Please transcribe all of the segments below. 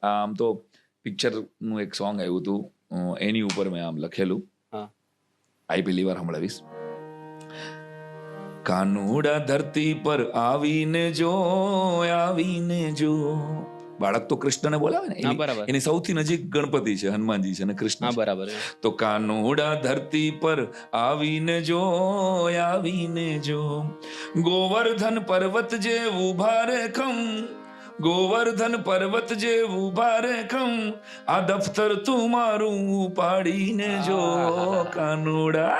આમ તો પિક્ચરનું એક સોંગ આવ્યું હતું, એની ઉપર મેં આમ લખેલું, આઈ પહેલી વાર સંભળાવીશ. કાનુડા ધરતી પર આવીને જો, બાળક તો કૃષ્ણને બોલાવે ને, એની સૌથી નજીક ગણપતિ છે, હનુમાનજી છે અને કૃષ્ણ. બરાબર. તો કાનુડા ધરતી પર આવીને જો, ગોવર્ધન પર્વત જેવું ભારે ખમ, ગોવર્ધન પર્વત જેવું ભારે ખમ, આ દફતર તું મારું ઉપાડીને જો. કાનુડા,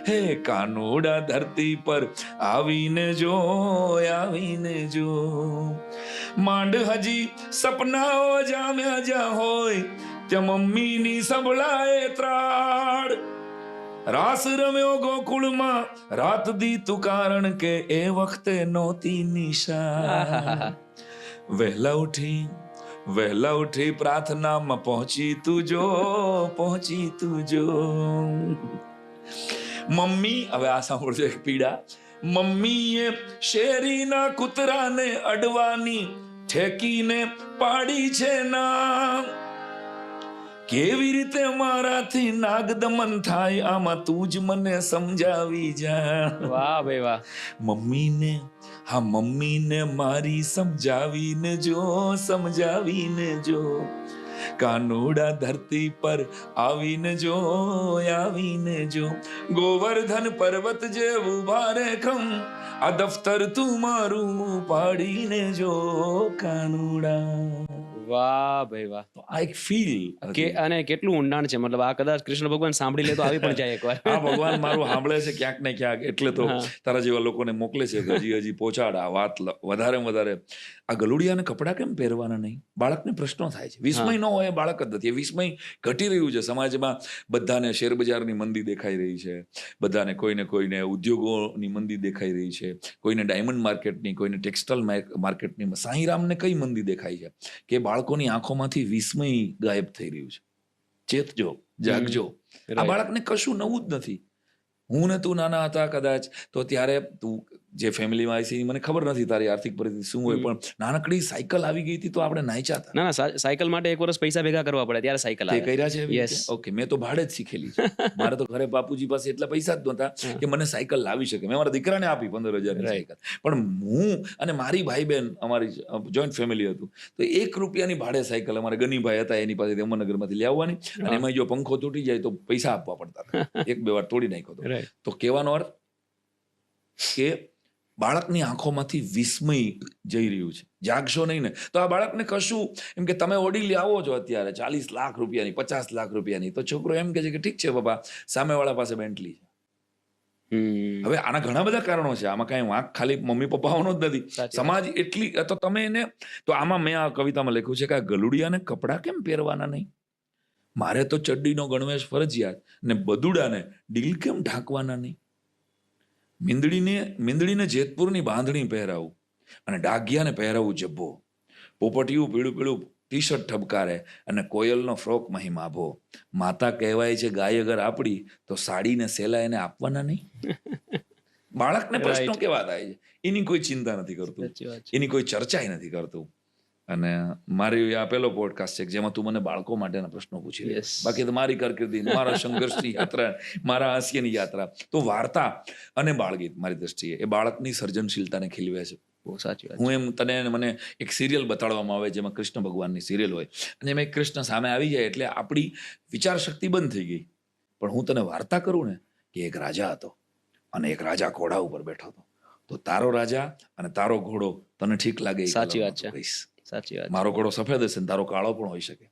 હે કાનુડા ધરતી પર આવીને જો, માંડ હજી સપનાઓ જામ્યા જ્યાં હોય, ત્યાં મમ્મીની સંભળાય ત્રાડ. રાસ રમ્યો ગોકુળમાં રાત દીતું, કારણ કે એ વખતે નહોતી નિશા. વહેલા ઉઠી પ્રાર્થનામાં પહોંચી તું જો. મમ્મી, હવે આ સાંભળજો એક પીડા. મમ્મીએ શેરીના કૂતરાને અડવાની ઠેકીને પાડી છે ના. કેવી રીતે મારાથી નાગદમન થાય, આમાં તું જ મને સમજાવી જા. વાહ ભાઈ વાહ. મમ્મીને મારી સમજાવીને જો, કાનુડા ધરતી પર આવીને જો, ગોવર્ધન પર્વત જેવું ભારે ખમ, આ દફતર તું મારું પાડીને જો. કાનુડા. વાહ ભાઈ વાહ. તો આ એક ફીલ કે, અને કેટલું ઊંડાણ છે, મતલબ આ કદાચ કૃષ્ણ ભગવાન સાંભળી લે તો આવી પણ જાય એકવાર. આ ભગવાન મારું સાંભળે છે ક્યાંક ને ક્યાંક, એટલે તો તારા જેવા લોકોને મોકલે છે હજી પહોંચાડ આ વાત વધારે વધારે. આ ગલુડિયાને કપડાં કેમ પહેરવાના નહીં, બાળકને પ્રશ્નો થાય છે. વિસ્મય ન હોય બાળક જ નથી, એ વિસ્મય ઘટી રહ્યું છે સમાજમાં. બધાને શેરબજારની મંદી દેખાઈ રહી છે, બધાને કોઈને ઉદ્યોગોની મંદી દેખાઈ રહી છે, કોઈને ડાયમંડ માર્કેટની, કોઈને ટેક્સટાઇલ માર્કેટની. સાંઈરામને કઈ મંદી દેખાય છે કે બાળકોની આંખોમાંથી વિસ્મય ગાયબ થઈ રહ્યું છે. ચેતજો, જાગજો. આ બાળકને કશું નવું જ નથી. હું ને તું નાના હતા કદાચ તો ત્યારે, તું જે ફેમિલીમાં આવી છે મને ખબર નથી તારી આર્થિક પરિસ્થિતિ શું હોય, પણ નાનકડી સાયકલ આવી ગઈ હતી તો આપણે નાચ્યા હતા. ના, સાયકલ માટે એક વર્ષ પૈસા ભેગા કરવા પડે ત્યારે સાયકલ આવે. કર્યા છે? ઓકે, મેં તો ભાડે જ શીખેલી છે. મારે તો ઘરે બાપુજી પાસે એટલા પૈસા જ નહોતા કે મને સાયકલ લાવી શકે. મેં મારા દીકરાને આપી 15,000 સાયકલ, પણ હું અને મારી ભાઈ બહેન, અમારી જોઈન્ટ ફેમિલી હતું, તો ₹1 ભાડે સાયકલ અમારે ગનીભાઈ હતા એની પાસે અમરનગરમાંથી લેવાની, અને એમાં જો પંખો તૂટી જાય તો પૈસા આપવા પડતા હતા. 1-2 વાર તોડી નાખ્યો હતો. તો કહેવાનો અર્થ કે બાળકની આંખોમાંથી વિસ્મય જઈ રહ્યું છે. જાગશો નહીં ને તો આ બાળકને કશું, એમ કે તમે ઓડી લાવો છો અત્યારે 40 લાખ રૂપિયાની, 50 લાખ રૂપિયાની, તો છોકરો એમ કે છે કે ઠીક છે બાપા, સામેવાળા પાસે બેન્ટલી છે. હવે આના ઘણા બધા કારણો છે, આમાં કઈ વાંક ખાલી મમ્મી પપ્પાઓનો જ નથી, સમાજ એટલી. તો તમે એને, તો આમાં મેં આ કવિતામાં લખ્યું છે કે આ ગલુડિયાને કપડાં કેમ પહેરવાના નહીં, મારે તો ચડ્ડીનો ગણવેશ ફરજિયાત, ને બદુડાને ડીલ કેમ ઢાંકવાના નહીં, મીંદડીને જેતપુરની બાંધણી પહેરાવું, અને ડાઘિયાને પહેરાવું જબ્બો, પોપટિયું પીળું ટી-શર્ટ ઠબકારે, અને કોયલનો ફ્રોક મહિમાભો, માતા કહેવાય છે ગાય અગર આપડી, તો સાડીને સેલા એને આપવાના નહીં. બાળકને પ્રશ્નો કેવા થાય છે એની કોઈ ચિંતા નથી કરતું, એની કોઈ ચર્ચા નથી કરતું. અને મારી આ પેલો પોડકાસ્ટ છે જેમાં તું મને બાળકો માટેના પ્રશ્નો પૂછી લે, બાકી તો મારી કારકિર્દી, મારા સંઘર્ષની યાત્રા, મારા હાસ્યની યાત્રા. તો વાર્તા અને બાળગીત મારી દ્રષ્ટિએ એ બાળકની સર્જનશીલતાને ખીલવે છે. બહુ સાચી વાત. હું એમ મને એક સિરિયલ બતાડવામાં આવે જેમાં કૃષ્ણ ભગવાનની સિરિયલ હોય, અને એમાં કૃષ્ણ સામે આવી જાય એટલે આપણી વિચાર શક્તિ બંધ થઈ ગઈ. પણ હું તને વાર્તા કરું ને કે એક રાજા હતો, અને એક રાજા ઘોડા ઉપર બેઠો હતો. તો તારો રાજા અને તારો ઘોડો તને ઠીક લાગે? સાચી વાત છે, સાચી વાત. મારો ઘોડો સફેદ હશે ને તારો કાળો પણ હોઈ શકે,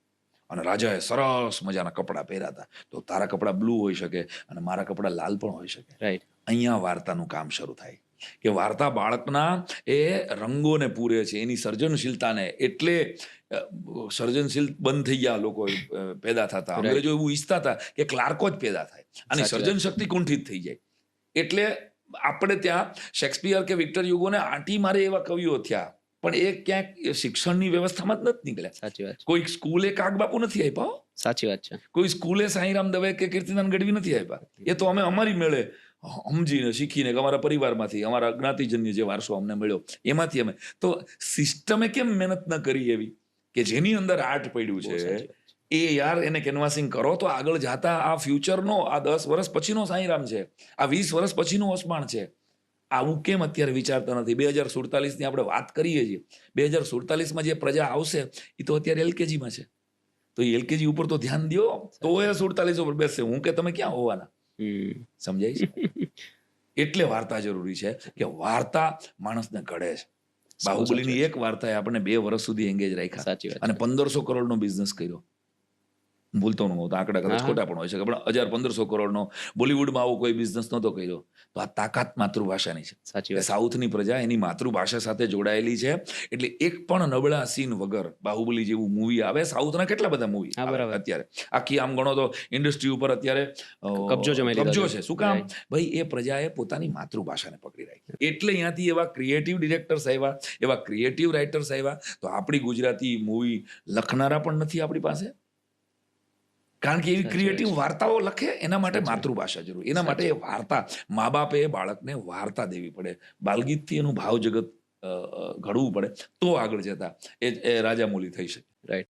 અને રાજાએ સરસ મજાના કપડાં પહેર્યા હતા, તો તારા કપડાં બ્લુ હોઈ શકે અને મારા કપડાં લાલ પણ હોઈ શકે. રાઈટ. અહીંયા વાર્તાનું કામ શરૂ થાય કે વાર્તા બાળકના એ રંગોને પૂરે છે, એની સર્જનશીલતાને. એટલે સર્જનશીલ બંધ થઈ ગયા લોકો પેદા થતા. અંગ્રેજો એવું ઈચ્છતા હતા કે ક્લાર્કો જ પેદા થાય, અને સર્જન શક્તિ કુંઠિત થઈ જાય. એટલે આપણે ત્યાં શેક્સપિયર કે વિક્ટર યુગોને આંટી મારે એવા કવિઓ થયા, પણ એ ક્યાંક શિક્ષણની વ્યવસ્થામાં જ નથી નીકળ્યા. સાચી વાત. કોઈ સ્કૂલે કાગબાપુ નથી આપ્યા. સાચી વાત છે. કોઈ સ્કૂલે સાંઈરામ દવે કે કીર્તિદાન ગઢવી નથી આપ્યા. એ તો અમે અમારી મેળે સમજીને શીખીને, અમારા પરિવારમાંથી, અમારા જ્ઞાતિજન્ય જે વારસો અમને મળ્યો એમાંથી અમે. તો સિસ્ટમે કેમ મહેનત ન કરી એવી કે જેની અંદર આર્ટ પડ્યું છે એ યાર એને કેનવાસિંગ કરો તો આગળ જાતા આ ફ્યુચરનો, આ 10 વર્ષ પછીનો સાંઈરામ છે, આ 20 વર્ષ પછીનું ઓસમાણ છે. આવું કેમ અત્યારે વિચારતા નથી? 2047 ની આપણે વાત કરીએ છીએ, 2047 જે પ્રજા આવશે એ તો અત્યારે એલકેજીમાં છે, તો એલકેજી ઉપર તો ધ્યાન દો, તો એ 47 ઉપર બેસશે. હું કે તમે ક્યાં હોવાના? સમજાય છે? એટલે વાર્તા જરૂરી છે કે વાર્તા માણસને ઘડે છે. બાહુબલીની એક વાર્તાએ આપણને 2 વર્ષ સુધી એંગેજ રાખ્યા અને 1500 કરોડનો બિઝનેસ કર્યો. ભૂલતો ન હોતો, આંકડા કદાચ ખોટા પણ હોય છે, પણ 1500 કરોડનો બોલિવૂડમાં આવો કોઈ બિઝનેસ નહોતો કર્યો. તો આ તાકાત માતૃભાષાની છે. સાઉથની પ્રજા એની માતૃભાષા સાથે જોડાયેલી છે. એટલે એક પણ નબળા સીન વગર બાહુબલી જેવું મૂવી આવે. સાઉથના કેટલા બધા મૂવી અત્યારે આખી આમ ગણો તો ઇન્ડસ્ટ્રી ઉપર અત્યારે કબજો છે. શું કામ? ભાઈ એ પ્રજાએ પોતાની માતૃભાષાને પકડી રાખી. એટલે અહીંયાથી એવા ક્રિએટિવ ડિરેક્ટર્સ આવ્યા, એવા ક્રિએટિવ રાઇટર્સ આવ્યા. તો આપણી ગુજરાતી મૂવી લખનારા પણ નથી આપણી પાસે, કારણ કે એવી ક્રિએટિવ વાર્તાઓ લખે. એના માટે માતૃભાષા જરૂર. એના માટે એ વાર્તા, મા બાપે બાળકને વાર્તા દેવી પડે, બાલગીતથી એનું ભાવ જગત ઘડવું પડે, તો આગળ જતા એ રાજામૌલી થઈ શકે. રાઈટ.